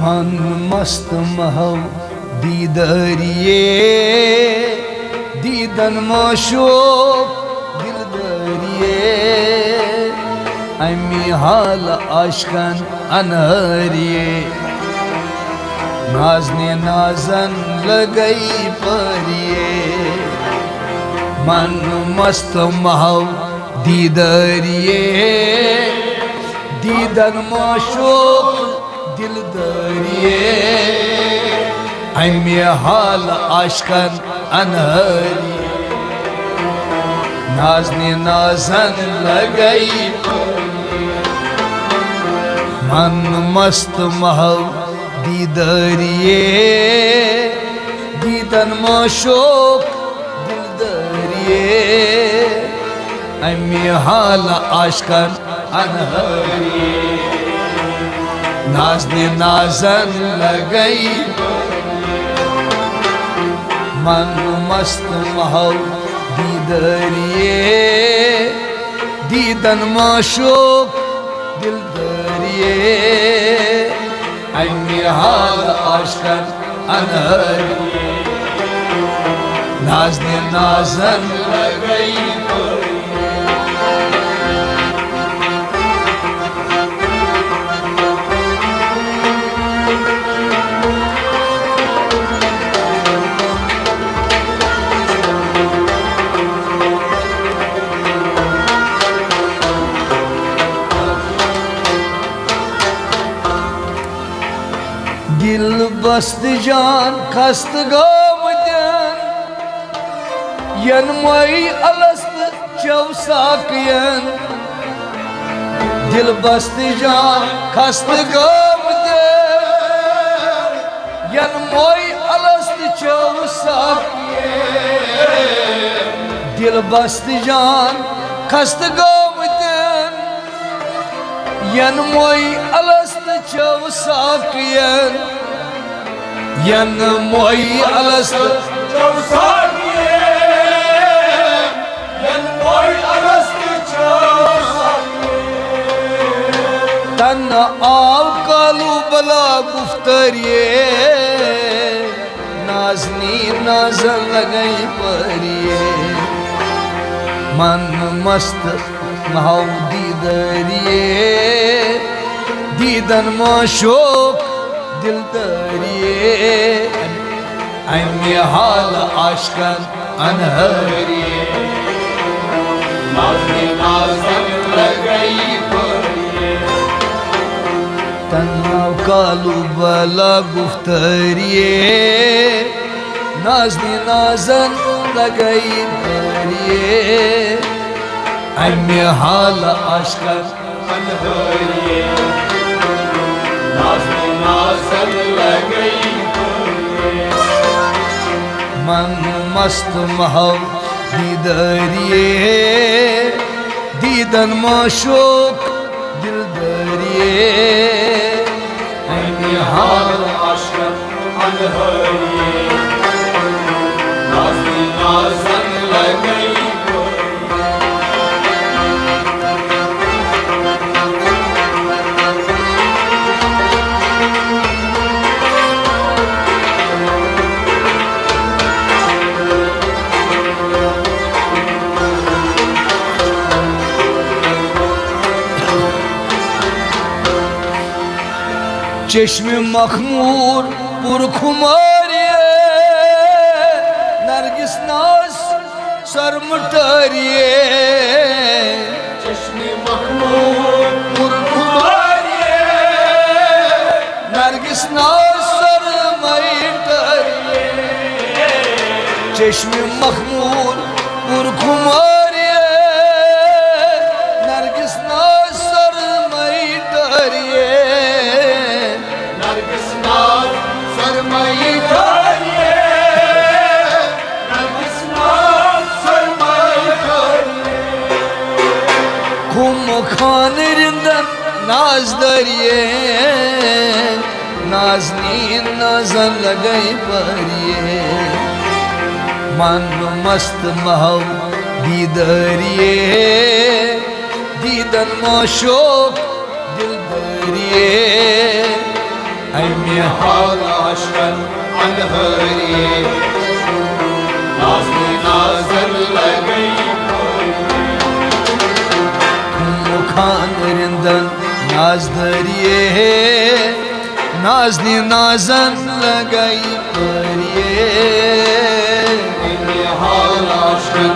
मन मस्त महव दीदरिए दीदन मोशोक दिलदरिए अमी हाल आशकन अनहरिए नाजने नाजन लगई परिए मन मस्त महव दीदरिए दीदन मोशोक दिलदरिए अमी हाल आशकन अनहरिए नाजने नाजन लगई मन मस्त महव दीदरिए दीदन मोशोक दिलदरिए अमी हाल आशकन अनहरिए नाजने नाजन लगई मन मस्त महव दीदरिए दीदन मोशोक दिलदरिए अमी हाल आशकन अनहरिए नाजने नाजन लगई दिल बस्त जान खस्त गोमदन यन मई अलस्त चौसाकयन दिल बस्त जान खस्त गोमदन यन मई अलस्त चौसाकयन दिल बस्त जान खस्त गोमदन यन मई अलस्त चौसाकयन यन मोई अलस्त चौसाकयन यन मोई अलस्त चौसाकयन तन आव कालू बला गुफ्तरिए नाजनी नाजन लगई परिए मन मस्त महव दीदरिए दीदन मोशोक दिलदरिए अमी हाल आशकन अनहरिए नाजने नाजन लगई परिए तन्नाव कालू बला गुफ्तरिए नाजने नाजन लगई परिए अमी हाल आशकन अनहरिए नाजने नाजन लगई मन मस्त महव दीदरिए दीदन मोशोक दिलदरिए अमी हाल आशकन अनहरिए नाजने नाजन लगई चश्मे मखमूर पुरखुमारिए नरगिस नाज सरमटारिए चश्मे मखमूर पुरखुमारिए नरगिस नाज सरमटारिए चश्मे मखमूर पुरखुमारिए नरगिस नाज सरमटारिए खान रिंदन नाज दरिए नाजनीन नाजन लगई परिए मन मस्त महव दीदरिए दीदन मोशोक दिल दरिए Aymi hal aşkın anhariye Nazlı nazır lagay Khan रिंदन नाज दरिए नाजनी नाजन लगई परिए Aymi hal aşkın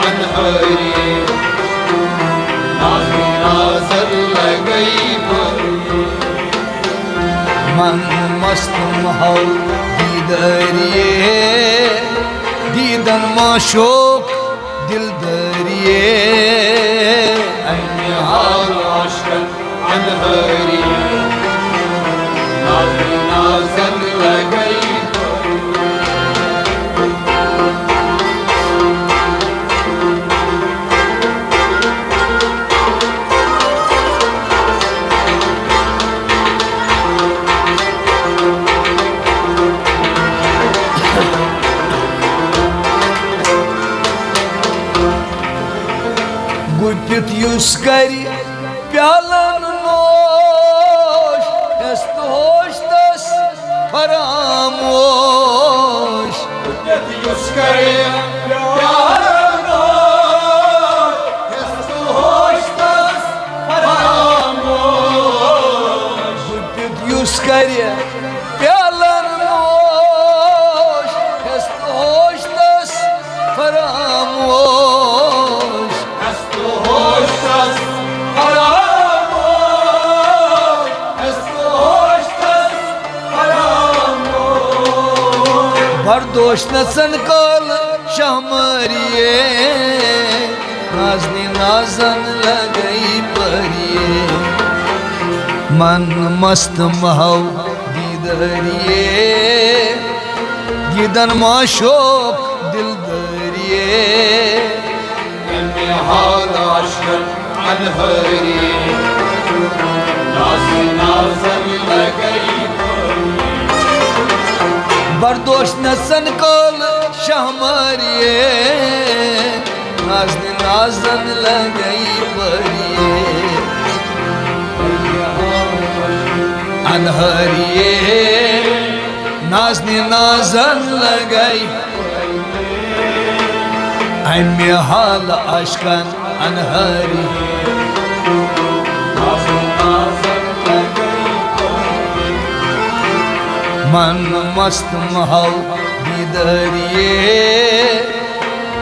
anhariye Nazlı nazır lagay मन मस्त महौ दीदरिए दीदन माशोक दिल दरिए Aymi hal aşkın anhariye Nazlı nazır lagay गुपित युस करी प्यालन नोश हस्त होश तस फरामोश Yuskari yarano Hestu hoştas paramoş गुपित युस करी प्यालन नोश हस्त होश तस फरामोश Hestu hoştas paramoş Hestu hoştas paramoş बरदोश नसन कल शमरिए नाजनी नाजन लगई परिए मन मस्त महौ दीदरिए दीदन माशोक दिल दरिए Emmi hal aşkın anhariye Nazı nazır lagay बरदोश नसन कल शमरिए नाजनी नाजन लगई परिए अनहरिए नाजनी नाजन लगई अम्मी हाल अशकन अनहरी Nazı nazır lagay मन मस्त महौ दीदरिए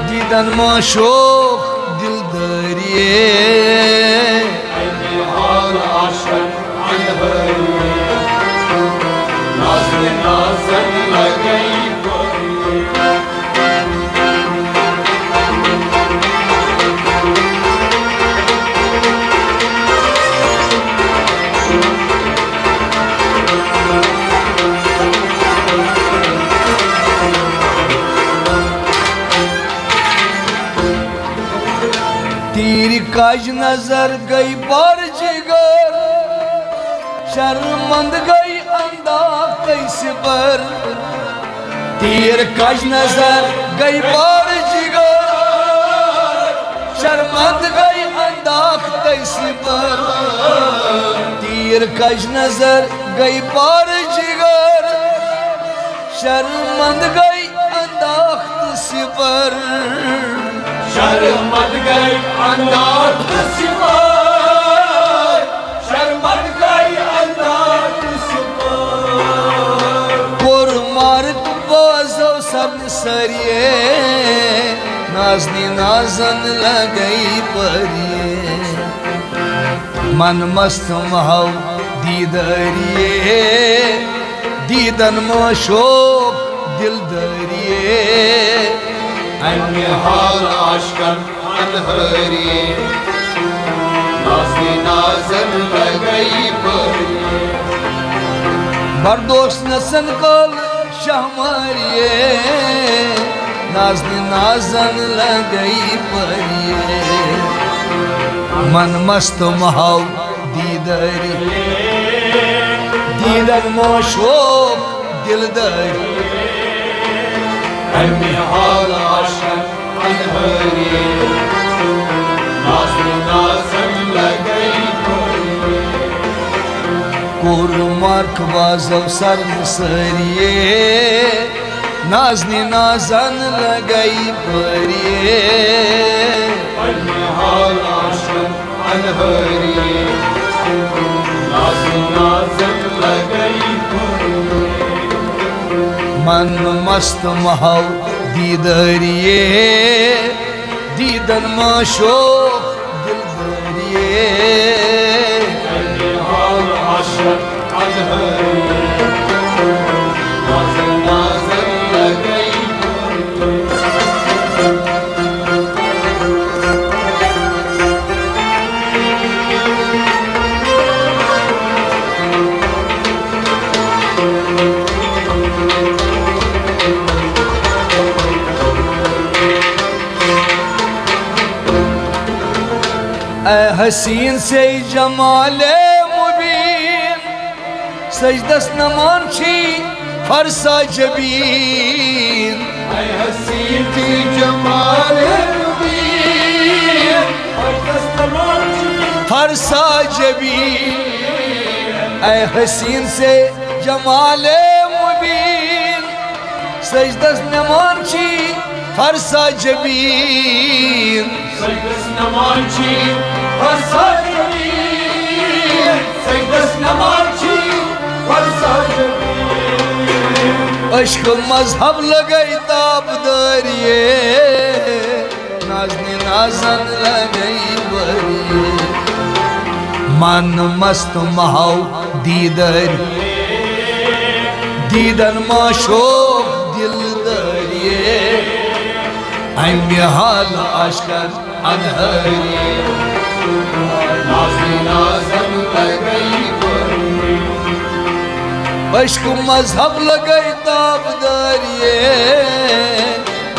दीदन माशोक दिल दरिए Aymi hal aşkın anhariye Nazlı nazır lagay तीर काज नजर गई बार जिगर शर्मंद गई अंदाज कैसे पर तीर काज नजर गई बार जिगर शर्मंद गई अंदाज कैसे पर तीर काज नजर गई बार जिगर शर्मंद गई अंदाज कैसे पर Şermad gay andat sıfır Şermad gay andat sıfır Kor mark bazo san sariye Nazni नाजन लगई परिए मन मस्त महौ दीदरिए दीदन मोशोक दिल दरिए Emmi hal aşkın anhariye Nazlı nazır lagay बरदोश नसन कल शहमरिए नाजनी नाजन लगई परिए मन मस्त महाव दीदारी दीदन मोशोक दिलदारी أمي حال عشان أنهاري نازم لقيت कोर मार्क बाजव सर सरिये नाजनी नाजन लगाई परिये أمي حال عشان أنهاري نازم لقيت मन मस्त महाव दीदारिये दीदन माशो दिलदारिये أمي حال عشان أنهاري نازم لقيت हसीन से जमाले मुबीन सजदस नमान छी फरसा जबीन أي هسين في جمال المبين फरसा जबीन ऐ हसीन से जमाले मुबीन सजदस नमान छी फरसा जबीन سيدس نمانشي فرساجي سيدس نمانشي فرساجي अश्क मजहब लगई ताबदारिये नाजनी नाजन लगई बरिये मन मस्त महाव दीदर दीदन माशो दिलदारिये अम्य हाल अश्कर अनहरिये نازي نازم لقي अश्क मजहब लगई ताबदारिये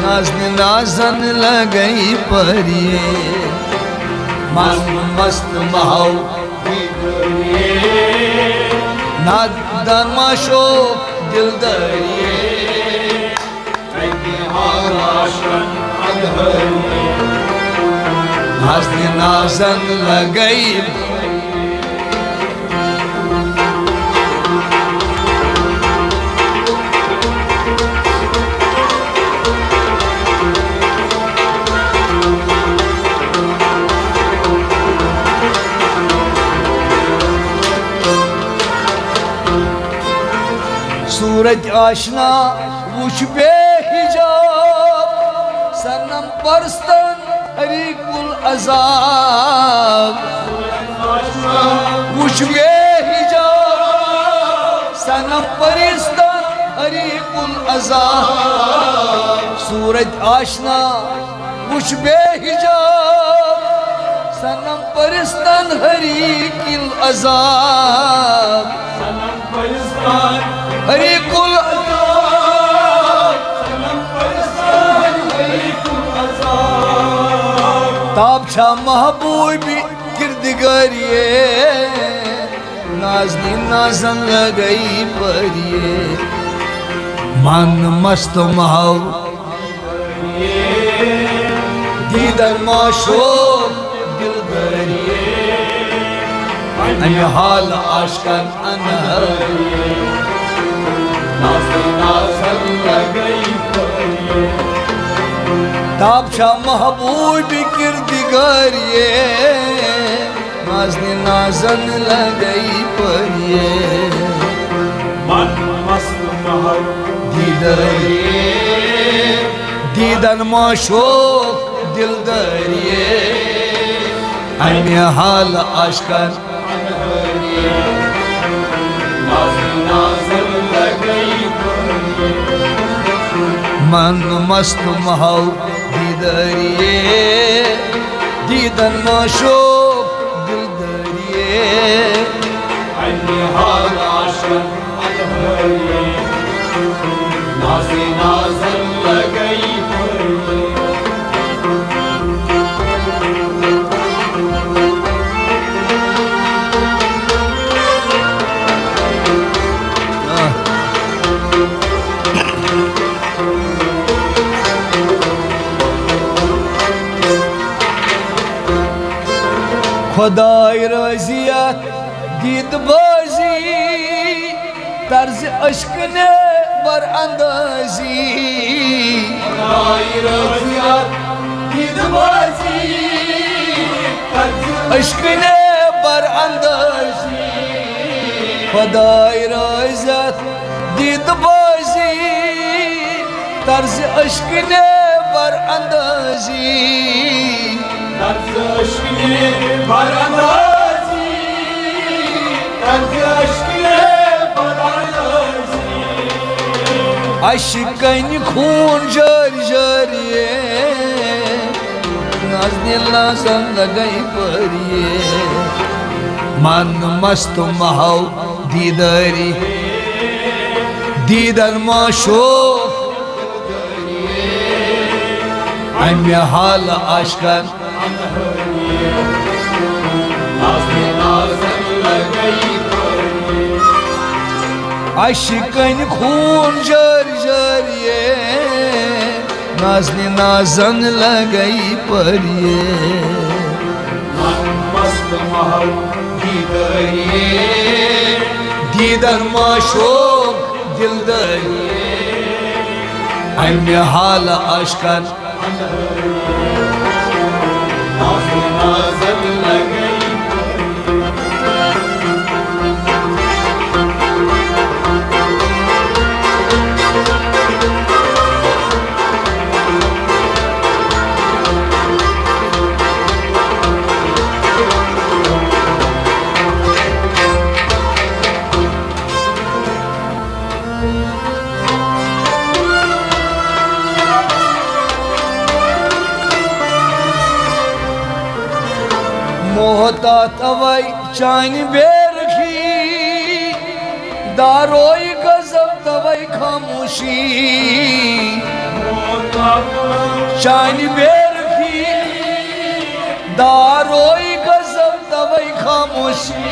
नाजन नाजन लगई परिये मस्त मस्त महाव नादन माशो दिलदारिये عندي حال عشان أنهاري नाजन नाजन लगई सूरज आशना वुच बेहिजाब सनम परस्तन हरी कुल अजाब वुच बेहिजाब सनम परस्तन हरी कुल अजाब सूरज आशना वुच बेहिजाब सनम परस्तन हरी कुल अजाब سلام فلسطين हरी कुल سلام فلسطين عليكم عذاب ताब छा महबूबी किरदगारिये नाजनी नाजन लगई परिये मन मस्त महाव दीदर माशो दिलदारिये अन हाल आशकन अनहरिये نازي نازم لقي ताब छा महबूबी किरदगारिये नाजनी नाजन लगई परिये من مصر مهر दीदारिये दीदन माशो दिलदारिये अन्य हाल आशकर نازي نازم لقي मन मस्त महाव दीदारिये दीदन माशो दिलदारिये عندي حال عشان أنهاري نازي نازم لقي खुदाई रजियत दीद बाजी तर्ज अश्क ने बर अंदाजी खुदाई रजियत दीद बाजी अश्क ने बर अंदाजी खुदाई रजियत दीद बाजी तर्ज अश्क ने बर अंदाजी तर्ज अश्क ने बर अंदाजी तर्ज अश्क ने बर अंदाजी अश्कन खून जर जरिए नाज़ने नाज़न लगई परिए मन मस्त महाव दीदारी दीदर माशो अम्य हाल आशकर नाज़ने नाज़न लगई अश्कन खून जर जरिए नाज़ने नाज़न लगई परिए मन मस्त महल दीदरिए दीदर माशोक दिलदरिए अम्य हाल आशकर नाज़ने नाज़न लगई मोहता तवई चान बेरखी दारोई गजब तवई खामोशी चान बेरखी दारोई गजब तवई खामोशी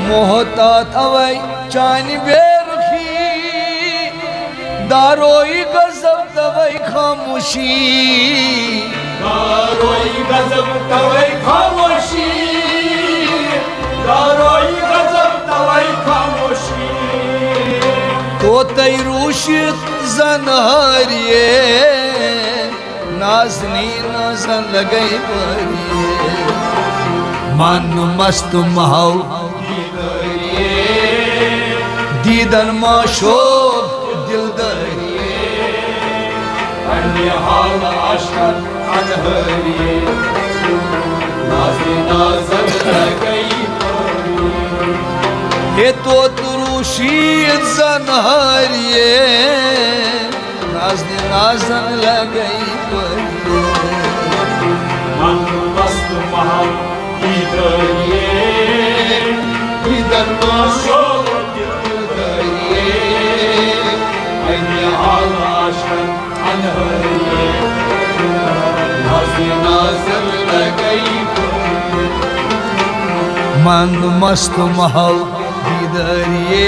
मोहता तवई चान बेरखी दारोई गजब तवई खामोशी दारोई गजब तवई खामोशी दारोई गजब तवई खामोशी तो तैरूशित जनहरिए नाज़नी नाज़न लगई परिए मन मस्त महाव दीदर माशोक दिलदरिए अन्य हाल आशकर अनहरिए नाज़ने नाज़न लगई ये तो तुरुशीत जनहरिए नाज़ने नाज़न लगई परिए मन मस्त महल दीदरिए दीदर माशोक दिलदरिए अन्य हाल आशकर अनहरिए नाज़ने नाज़न लगई मन मस्त महल दीदरिए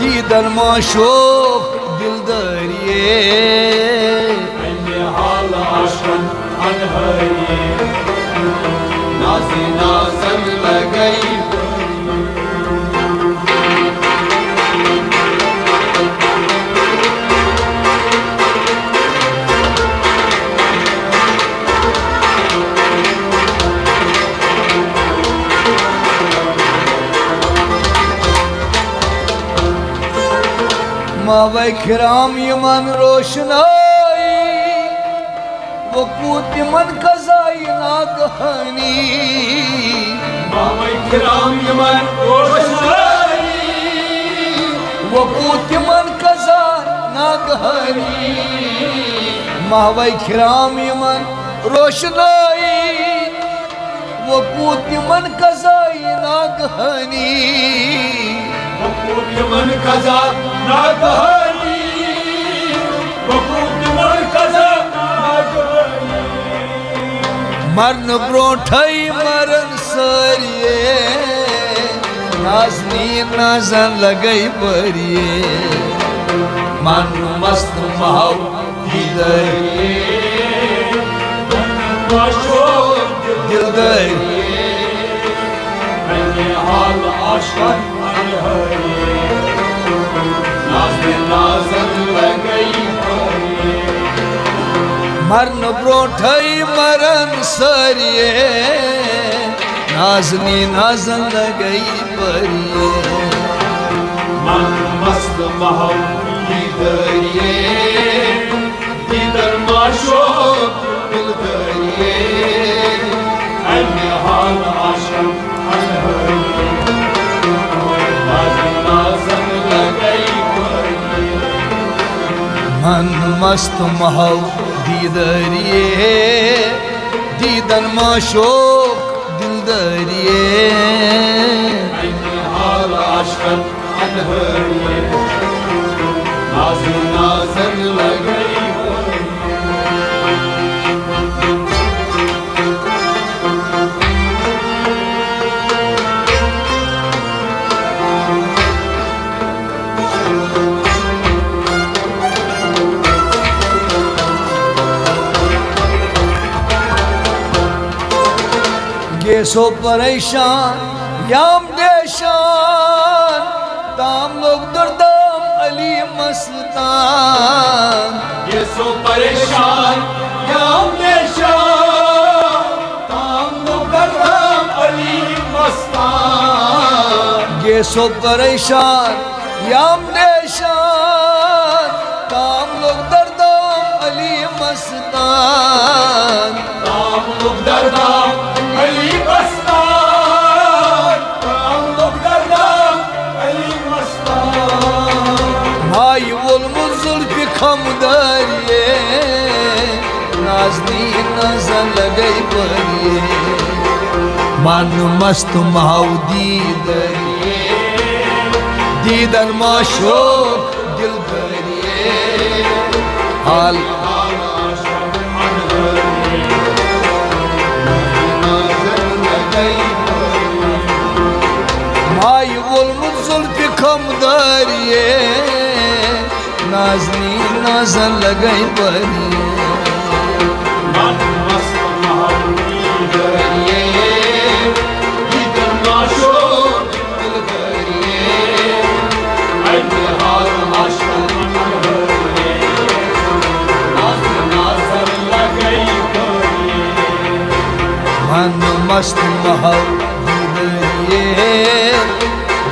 दीदर माशोक दिलदरिए अन्य हाल आशकर अनहरिए नाज़ने नाज़न लगई मावै खिराम यमन रोशनाई वो कूत मन कजाई नागहानी मावै किराम यमन रोशनाई वो कूत मन कजा नागहानी मावै खिराम यमन रोशनाई वो कूत मन कजाई नागहानी वकूत मन कजा नागहानी वकूत मन कजा नागहानी मरन ब्रोठई मरन सरिए नाज़नी नाज़न लगई परिए मन मस्त महाव दीदरिए माशोक दिल दरिए हाल आशक नाजन लगई मरण ब्रोठई मरण सरिए नाजनी नाजन लगई परिए मन मस्त महल दरिए दीदर माशोक दिल दरिए हाल आशक मन मस्त महल दीदरिए दीदन माशोक दिल दरिए हाल आशक अनहरिए नाजन लगई ये सो परेशान याम देशान ताम लोग दर्दाम अली मस्तान ये सो परेशान याम देशान ताम लोग दर्दाम अली मस्तान ये सो परेशान याम देशान ताम लोग दर्दाम अली मस्तान ताम लोग दर्दाम अली मस्तान ताम लोग दर्दाम अली मस्तान भाई बोल मुजुल पे खम दरिए नाजनी नजर लगई परिए मन मस्त माउदी दरिए दीदन माशोक दिल दरिए हाल भाई बोल मुजुल पे खम दरिए नाजनी नजर लगई परिए मन मस्त महबूबी दरिए दीदर माशोक दिल दरिए हाल आशक अनहरिए नाजन लगई परिए मन मस्त महल दरिए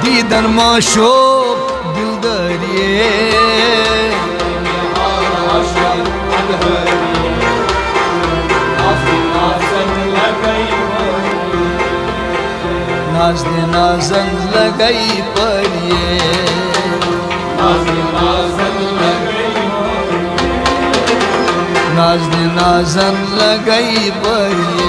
दीदन माशोक दिल दरिए नाजने नाजन लगई परिए नाजने नाजन लगई परिए